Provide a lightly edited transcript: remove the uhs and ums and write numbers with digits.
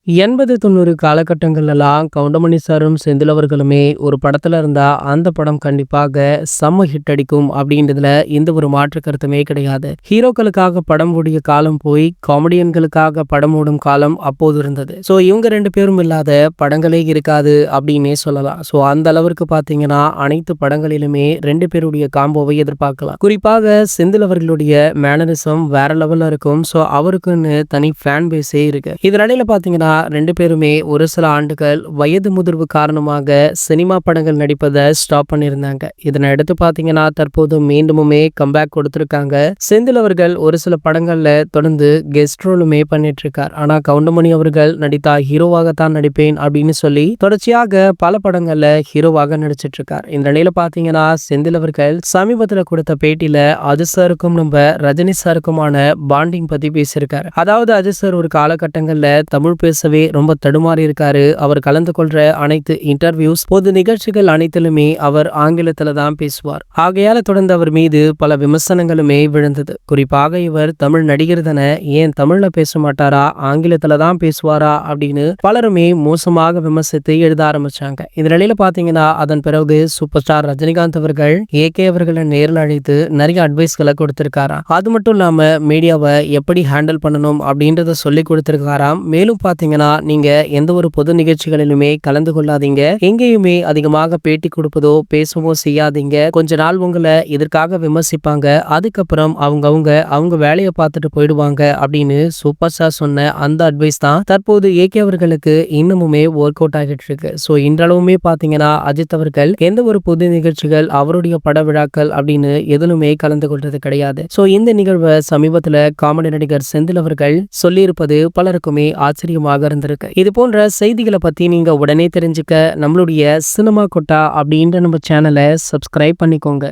80, 90 காலகட்டங்கள்லலாம் கவுண்டமணி சாரும், செந்தில் அவர்களுமே ஒரு படத்துல இருந்தா, அந்த படம் கண்டிப்பாக செம்ம ஹிட் அடிக்கும் அப்படின்றதுல எந்த ஒரு மாற்று கருத்துமே கிடையாது. ஹீரோக்களுக்காக படம் ஓடிய காலம் போய், காமெடியன்களுக்காக படம் ஓடும் காலம் அப்போது இருந்தது. ஸோ இவங்க 2 பேரும் இல்லாத படங்களே இருக்காது அப்படின்னே சொல்லலாம். ஸோ அந்த அளவிற்கு பார்த்தீங்கன்னா, அனைத்து படங்களிலுமே 2 பேருடைய காம்போவை எதிர்பார்க்கலாம். குறிப்பாக செந்தில் அவர்களுடைய மேனரிசம் வேற லெவல்ல இருக்கும். ஸோ அவருக்குன்னு தனி ஃபேன் பேஸே இருக்கு. இதனிடையில பார்த்தீங்கன்னா 2 பேருமே ஒரு சில ஆண்டுகள் வயது முதிர்வு காரணமாக சினிமா படங்கள் நடிப்பதை ஸ்டாப் பண்ணியிருந்தாங்க. இதனை அடுத்து பார்த்தீங்கன்னா தற்போது மீண்டுமே கம்பேக் கொடுத்திருக்காங்க. செந்தில் அவர்கள் ஒரு சில படங்கள்ல தொடர்ந்து கெஸ்ட் ரோலுமே பண்ணிட்டு இருக்கார். ஆனா கவுண்டமணி அவர்கள் நடித்தா ஹீரோவாகத்தான் நடிப்பேன் அப்படின்னு சொல்லி தொடர்ச்சியாக பல படங்கள்ல ஹீரோவாக நடிச்சிட்டு இருக்கார். இந்த நிலையில பார்த்தீங்கன்னா செந்தில் அவர்கள் சமீபத்தில் கொடுத்த பேட்டியில அஜித் சாருக்கும் நம்ம ரஜினி சாருக்குமான பாண்டிங் பத்தி பேசியிருக்காரு. அதாவது அஜித் சார் ஒரு காலகட்டங்கள்ல தமிழ் பேசவே ரொம்ப தடுமாறி இருக்காரு. அவர் கலந்து கொள்ற அனைத்து இன்டர்வியூஸ், பொது நிகழ்ச்சிகள் அனைத்திலுமே அவர் ஆங்கிலத்துல தான் பேசுவார். ஆகையால தொடர்ந்து அவர் மீது பல விமர்சனங்களுமே விழுந்தது. குறிப்பாக இவர் தமிழ் நடிகர் தானே, ஏன் தமிழ்ல பேச மாட்டாரா, ஆங்கிலத்துல தான் பேசுவாரா அப்படின்னு பலருமே மோசமாக விமர்சித்து எழுத ஆரம்பிச்சாங்க. இந்த நிலையில பாத்தீங்கன்னா அதன் பிறகு சூப்பர் ஸ்டார் ரஜினிகாந்த் அவர்கள் ஏகே அவர்களை நேரில் அழைத்து நிறைய அட்வைஸ்களை கொடுத்திருக்காராம். அது மட்டும் இல்லாம மீடியாவை எப்படி ஹேண்டில் பண்ணணும் அப்படின்றத சொல்லி கொடுத்திருக்காராம். மேலும் பாத்தீங்கன்னா நீங்க எந்த ஒரு பொது நிகழ்ச்சிகளிலுமே கலந்து கொள்ளாதீங்க, எங்கேயுமே அதிகமாக பேட்டி கொடுப்பதோ பேசவோ செய்யாதீங்க. கொஞ்ச நாள் உங்களை இதற்காக விமர்சிப்பாங்க, அதுக்கப்புறம் அவங்க வேலையை பார்த்துட்டு போயிடுவாங்க அப்படின்னு சூப்பர் ஸ்டார் சொன்ன அந்த அட்வைஸ் தான் தற்போது ஏகே அவர்களுக்கு இன்னமுமே ஒர்க் அவுட் ஆகிட்டு இருக்கு. ஸோ இன்றளவுமே பாத்தீங்கன்னா அஜித் அவர்கள் எந்த ஒரு பொது நிகழ்ச்சிகள், அவருடைய பட விழாக்கள் அப்படின்னு எதிலுமே கலந்து கொள்றது கிடையாது. ஸோ இந்த நிகழ்வை சமீபத்துல காமெடி நடிகர் செந்தில் அவர்கள் சொல்லியிருப்பது பலருக்குமே ஆச்சரியமாக இருந்திருக்கு. இது போன்ற செய்திகளை பத்தி நீங்க உடனே தெரிஞ்சுக்க நம்மளுடைய சினிமா கொட்டா அப்படின்ற நம்ம சேனலை சப்ஸ்கிரைப் பண்ணிக்கோங்க.